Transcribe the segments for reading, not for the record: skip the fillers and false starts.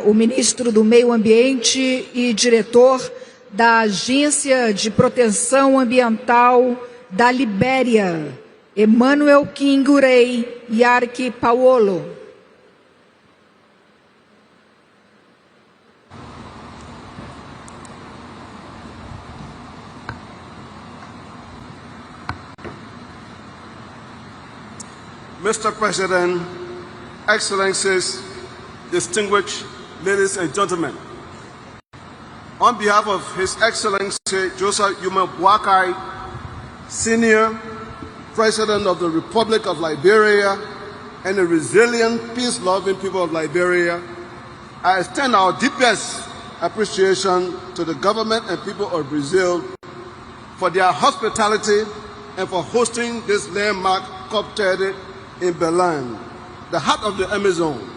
o ministro do Meio Ambiente e diretor da Agência de Proteção Ambiental da Libéria, Emmanuel Urey Yarkpawolo. Mr. President, Excellencies, distinguished ladies and gentlemen, on behalf of His Excellency Joseph Yuma Boakai, Senior President of the Republic of Liberia and the resilient, peace-loving people of Liberia, I extend our deepest appreciation to the government and people of Brazil for their hospitality and for hosting this landmark COP30 in Belém, the heart of the Amazon.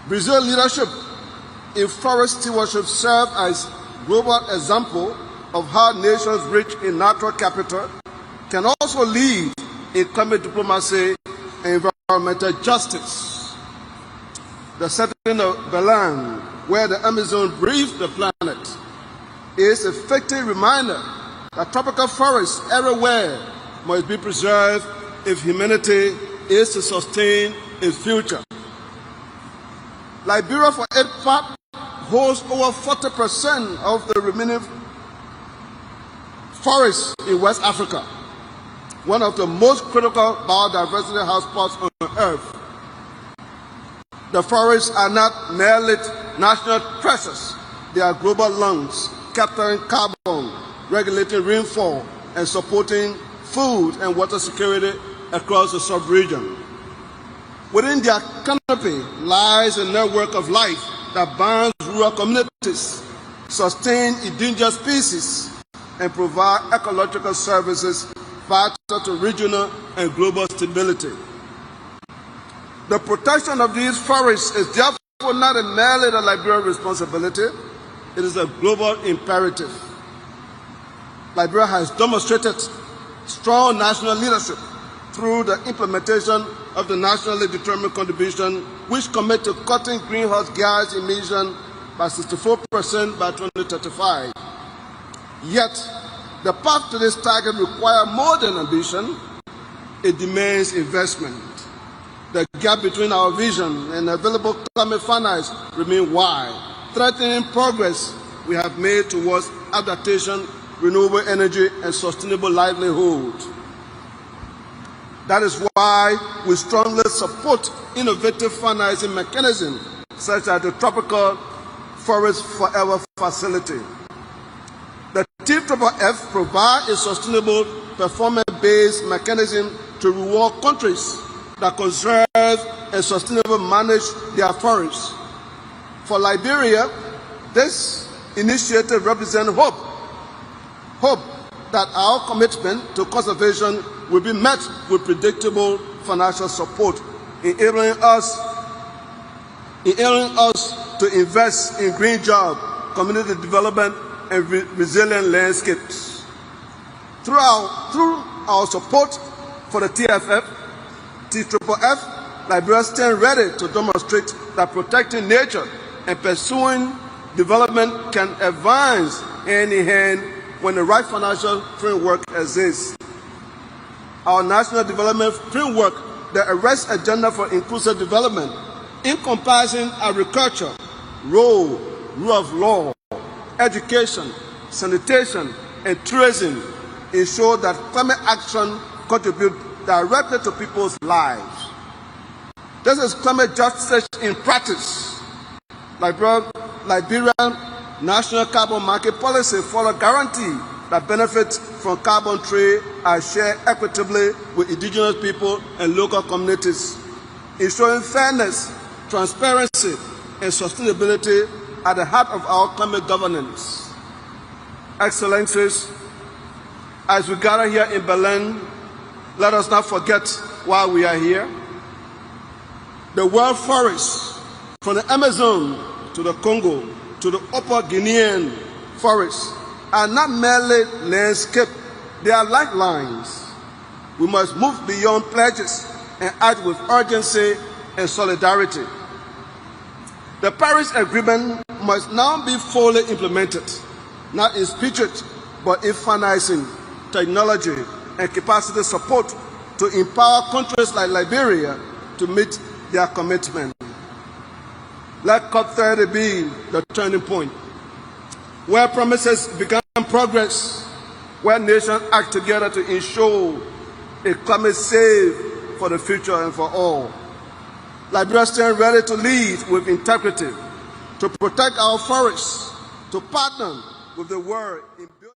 Brazil's leadership in forest stewardship serves as a global example of how nations rich in natural capital can also lead in climate diplomacy and environmental justice. The setting of Belém, where the Amazon breathes the planet, is a fitting reminder that tropical forests everywhere must be preserved if humanity is to sustain its future. Liberia, for its part, holds over 40% of the remaining forests in West Africa, one of the most critical biodiversity hotspots on Earth. The forests are not merely national treasures, they are global lungs, capturing carbon, regulating rainfall, and supporting food and water security across the sub-region. Within their canopy lies a network of life that binds rural communities, sustains endangered species, and provides ecological services vital to regional and global stability. The protection of these forests is therefore not merely the Liberian responsibility, it is a global imperative. Liberia has demonstrated strong national leadership through the implementation of the nationally determined contribution, which commit to cutting greenhouse gas emissions by 64% by 2035. Yet, the path to this target requires more than ambition, it demands investment. The gap between our vision and available climate finance remains wide, threatening progress we have made towards adaptation, renewable energy, and sustainable livelihood. That is why we strongly support innovative financing mechanisms such as the Tropical Forest Forever Facility. The TFFF provides a sustainable performance-based mechanism to reward countries that conserve and sustainably manage their forests. For Liberia, this initiative represents hope that our commitment to conservation will be met with predictable financial support, enabling us to invest in green jobs, community development, and resilient landscapes. Through our support for the TFFF, Liberia stands ready to demonstrate that protecting nature and pursuing development can advance hand in hand when the right financial framework exists. Our national development framework, the arrest agenda for inclusive development, encompassing agriculture, rule of law, education, sanitation, and tourism, ensure that climate action contributes directly to people's lives. This is climate justice in practice. Liberian national carbon market policy for a guarantee that benefits from carbon trade are shared equitably with indigenous people and local communities, ensuring fairness, transparency, and sustainability at the heart of our climate governance. Excellencies, as we gather here in Berlin, let us not forget why we are here. The world forests, from the Amazon to the Congo to the Upper Guinean forests, are not merely landscape, they are lifelines. We must move beyond pledges and act with urgency and solidarity. The Paris Agreement must now be fully implemented, not in spirit, but in financing, technology, and capacity support to empower countries like Liberia to meet their commitment. Let COP30 be the turning point, where promises become progress, where nations act together to ensure a climate safe for the future and for all. Liberia stands ready to lead with integrity, to protect our forests, to partner with the world in